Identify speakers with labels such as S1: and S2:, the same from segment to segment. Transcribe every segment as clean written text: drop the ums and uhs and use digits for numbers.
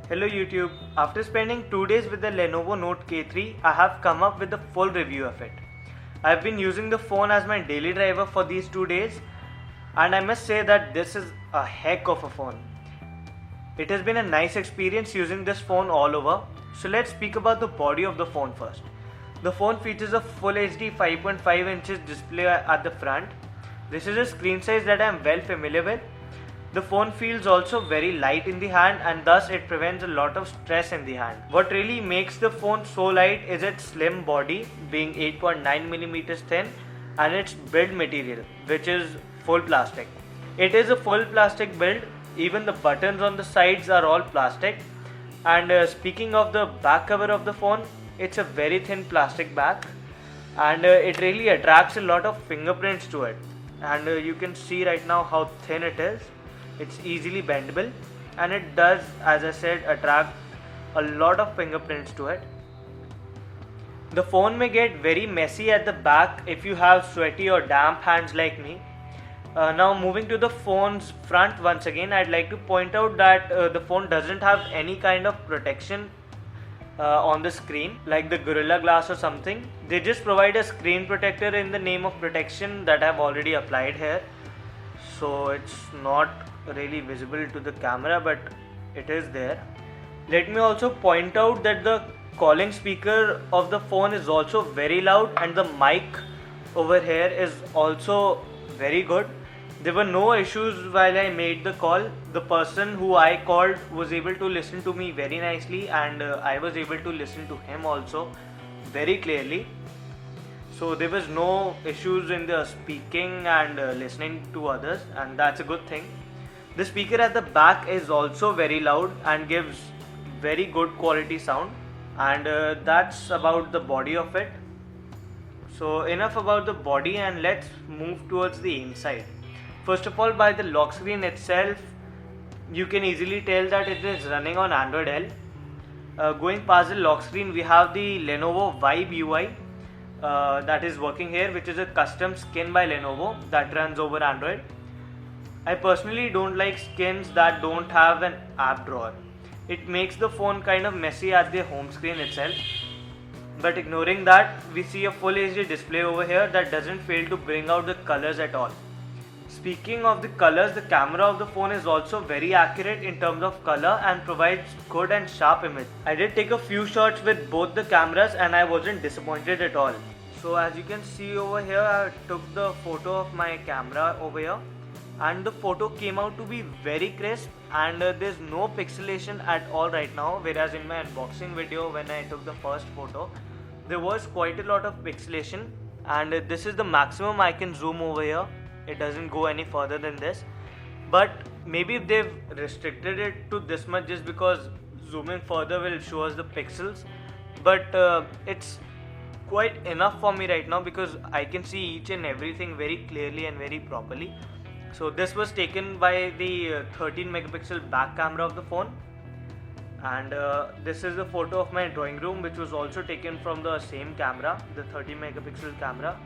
S1: Hello YouTube, after spending 2 days with the Lenovo Note K3, I have come up with a full review of it. I have been using the phone as my daily driver for these 2 days and I must say that this is a heck of a phone. It has been a nice experience using this phone all over. So let's speak about the body of the phone first. The phone features a full HD 5.5 inches display at the front. This is a screen size that I am well familiar with. The phone feels also very light in the hand and thus it prevents a lot of stress in the hand. What really makes the phone so light is its slim body being 8.9mm thin and its build material which is full plastic. It is a full plastic build, even the buttons on the sides are all plastic. And speaking of the back cover of the phone, it's a very thin plastic back and it really attracts a lot of fingerprints to it. And you can see right now how thin it is. It's easily bendable and it does, as I said, attract a lot of fingerprints to it. The phone may get very messy at the back if you have sweaty or damp hands like me. Now moving to the phone's front once again, I'd like to point out that the phone doesn't have any kind of protection on the screen like the Gorilla Glass or something. They just provide a screen protector in the name of protection that I've already applied here. So it's not really visible to the camera, but it is there. Let me also point out that the calling speaker of the phone is also very loud and the mic over here is also very good. There were no issues while I made the call. The person who I called was able to listen to me very nicely and I was able to listen to him also very clearly. So there was no issues in the speaking and listening to others, and that's a good thing. The speaker at the back is also very loud and gives very good quality sound, and that's about the body of it. So enough about the body and let's move towards the inside. First of all, by the lock screen itself, you can easily tell that it is running on Android L. Going past the lock screen, we have the Lenovo Vibe UI that is working here, which is a custom skin by Lenovo that runs over Android. I personally don't like skins that don't have an app drawer. It makes the phone kind of messy at the home screen itself. But ignoring that, we see a full HD display over here that doesn't fail to bring out the colors at all. Speaking of the colors, the camera of the phone is also very accurate in terms of color and provides good and sharp image. I did take a few shots with both the cameras and I wasn't disappointed at all. So as you can see over here, I took the photo of my camera over here and the photo came out to be very crisp and there's no pixelation at all right now, whereas in my unboxing video when I took the first photo there was quite a lot of pixelation, and this is the maximum I can zoom over here. It doesn't go any further than this, but maybe they've restricted it to this much just because zooming further will show us the pixels, but it's quite enough for me right now because I can see each and everything very clearly and very properly. So this was taken by the 13 megapixel back camera of the phone, and this is the photo of my drawing room which was also taken from the same camera, the 13 megapixel camera,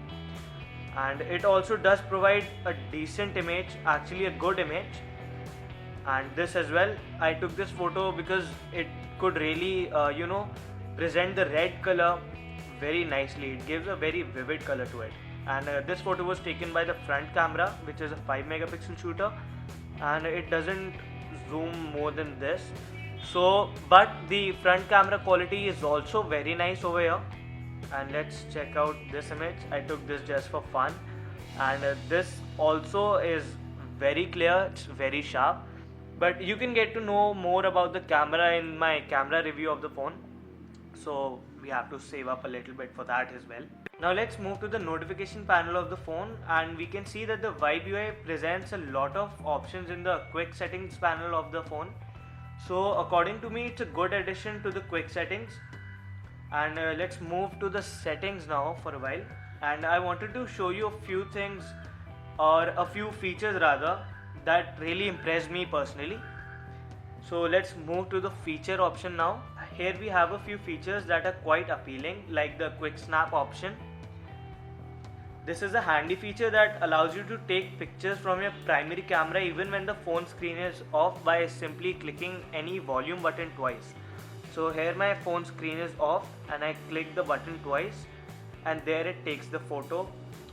S1: and it also does provide a decent image, actually a good image. And this as well, I took this photo because it could really present the red color very nicely. It gives a very vivid color to it. And this photo was taken by the front camera, which is a 5 megapixel shooter, and it doesn't zoom more than this. So but the front camera quality is also very nice over here. And let's check out this image. I took this just for fun, and this also is very clear, it's very sharp, but you can get to know more about the camera in my camera review of the phone, so we have to save up a little bit for that as well. Now let's move to the notification panel of the phone, and we can see that the Vibe UI presents a lot of options in the quick settings panel of the phone. So according to me, it's a good addition to the quick settings. And let's move to the settings now for a while, and I wanted to show you a few things, or a few features rather, that really impressed me personally. So let's move to the feature option now. Here we have a few features that are quite appealing, like the quick snap option. This is a handy feature that allows you to take pictures from your primary camera even when the phone screen is off by simply clicking any volume button twice. So here my phone screen is off and I click the button twice, and there it takes the photo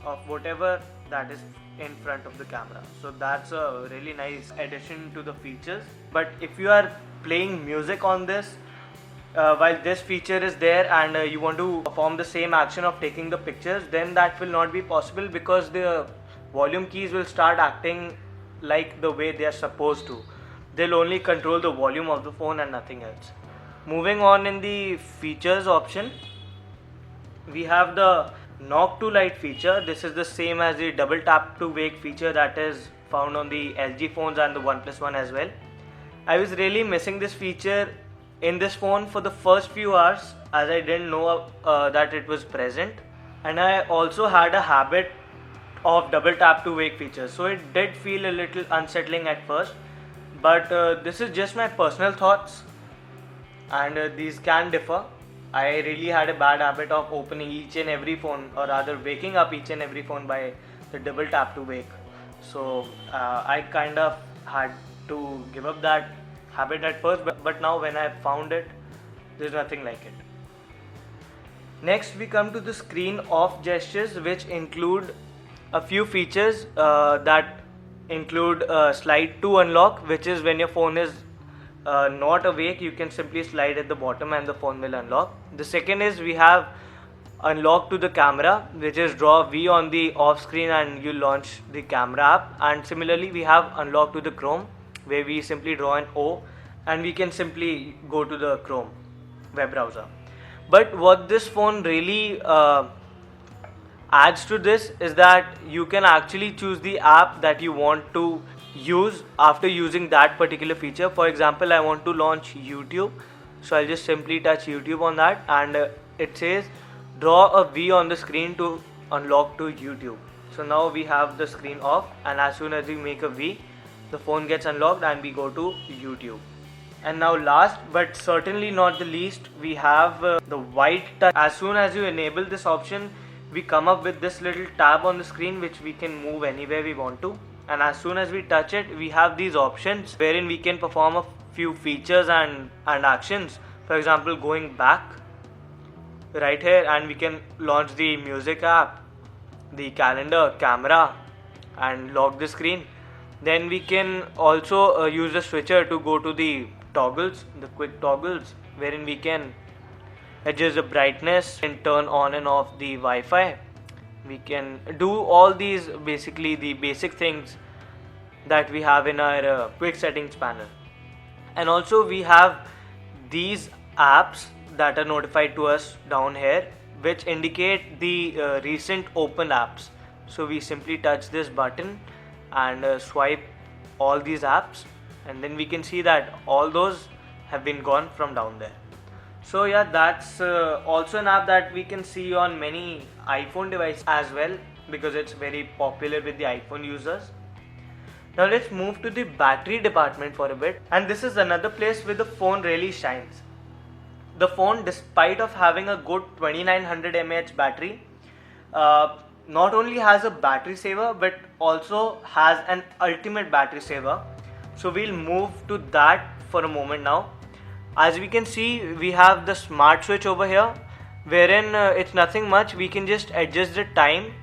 S1: of whatever that is in front of the camera. So that's a really nice addition to the features. But if you are playing music on this, while this feature is there and you want to perform the same action of taking the pictures, then that will not be possible because the volume keys will start acting like the way they are supposed to. They'll only control the volume of the phone and nothing else. Moving on in the features option, we have the knock to light feature. This is the same as the double tap to wake feature that is found on the LG phones and the OnePlus one as well. I was really missing this feature in this phone for the first few hours as I didn't know that it was present, and I also had a habit of double tap to wake feature, so it did feel a little unsettling at first. But this is just my personal thoughts, and these can differ. I really had a bad habit of opening each and every phone, or rather waking up each and every phone by the double tap to wake. So I kind of had to give up that habit at first, but now when I found it, there's nothing like it. Next we come to the screen off gestures, which include a few features that include slide to unlock, which is when your phone is not awake, you can simply slide at the bottom and the phone will unlock. The second is we have unlock to the camera, which is draw V on the off screen and you launch the camera app. And similarly we have unlock to the Chrome, where we simply draw an O and we can simply go to the Chrome web browser. But what this phone really adds to this is that you can actually choose the app that you want to use after using that particular feature. For example, I want to launch YouTube, so I'll just simply touch YouTube on that, and it says draw a V on the screen to unlock to YouTube. So now we have the screen off, and as soon as we make a V, the phone gets unlocked and we go to YouTube. And now last but certainly not the least, we have the white touch. As soon as you enable this option, we come up with this little tab on the screen which we can move anywhere we want to, and as soon as we touch it, we have these options wherein we can perform a few features and actions. For example, going back right here, and we can launch the music app, the calendar, camera, and lock the screen. Then we can also use the switcher to go to the toggles, the quick toggles, wherein we can adjust the brightness and turn on and off the Wi-Fi. We can do all these, basically the basic things that we have in our quick settings panel. And also we have these apps that are notified to us down here, which indicate the recent open apps. So we simply touch this button and swipe all these apps, and then we can see that all those have been gone from down there. So yeah, that's also an app that we can see on many iPhone devices as well, because it's very popular with the iPhone users. Now let's move to the battery department for a bit, and this is another place where the phone really shines. The phone, despite of having a good 2900 mAh battery, not only has a battery saver but also has an ultimate battery saver. So we'll move to that for a moment now. As we can see, we have the smart switch over here, wherein it's nothing much. We can just adjust the time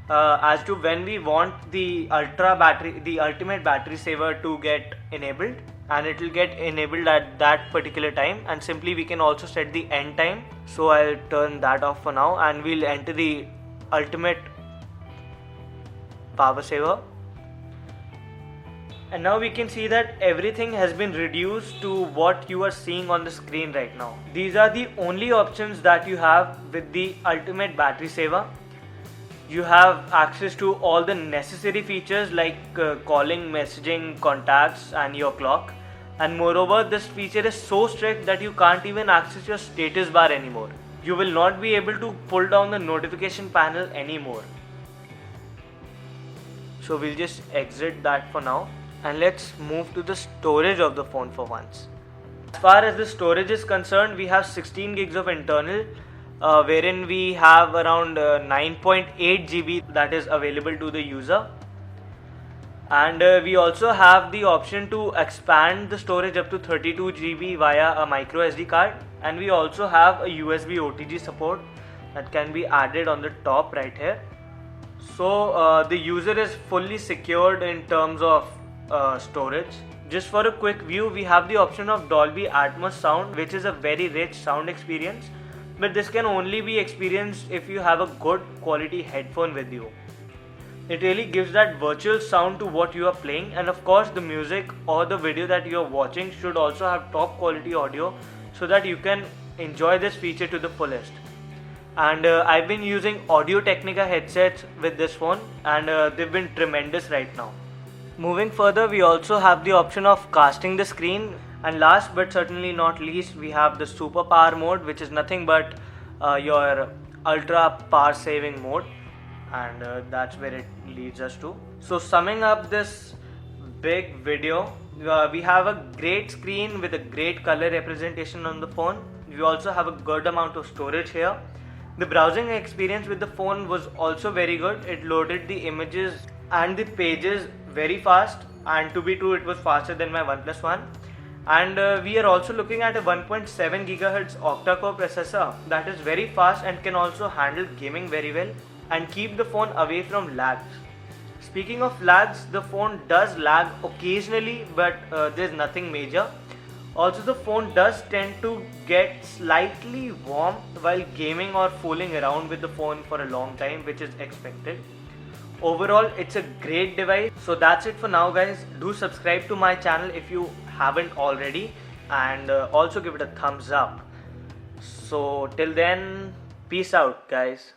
S1: as to when we want the ultimate battery saver to get enabled, and it will get enabled at that particular time. And simply we can also set the end time. So I'll turn that off for now, and we'll enter the ultimate power saver. And now we can see that everything has been reduced to what you are seeing on the screen right now. These are the only options that you have with the ultimate battery saver. You have access to all the necessary features like calling, messaging, contacts, and your clock. And moreover, this feature is so strict that you can't even access your status bar anymore. You will not be able to pull down the notification panel anymore. So we'll just exit that for now, and let's move to the storage of the phone for once. As far as the storage is concerned, we have 16 gigs of internal, wherein we have around 9.8 GB that is available to the user. And we also have the option to expand the storage up to 32 GB via a micro SD card, and we also have a USB OTG support that can be added on the top right here. So the user is fully secured in terms of storage. Just for a quick view, we have the option of Dolby Atmos sound, which is a very rich sound experience, but this can only be experienced if you have a good quality headphone with you. It really gives that virtual sound to what you are playing, and of course the music or the video that you are watching should also have top quality audio so that you can enjoy this feature to the fullest. And I've been using Audio Technica headsets with this phone, and they've been tremendous right now. Moving further, we also have the option of casting the screen, and last but certainly not least, we have the super power mode, which is nothing but your ultra power saving mode, and that's where it leads us to. So summing up this big video, we have a great screen with a great color representation on the phone. We also have a good amount of storage here. The browsing experience with the phone was also very good. It loaded the images and the pages very fast, and to be true, it was faster than my OnePlus One. And we are also looking at a 1.7 GHz octa-core processor that is very fast and can also handle gaming very well and keep the phone away from lags. Speaking of lags, the phone does lag occasionally, but there's nothing major. Also, the phone does tend to get slightly warm while gaming or fooling around with the phone for a long time, which is expected. Overall, it's a great device. So that's it for now, guys. Do subscribe to my channel if you haven't already, and also give it a thumbs up. So till then, peace out, guys.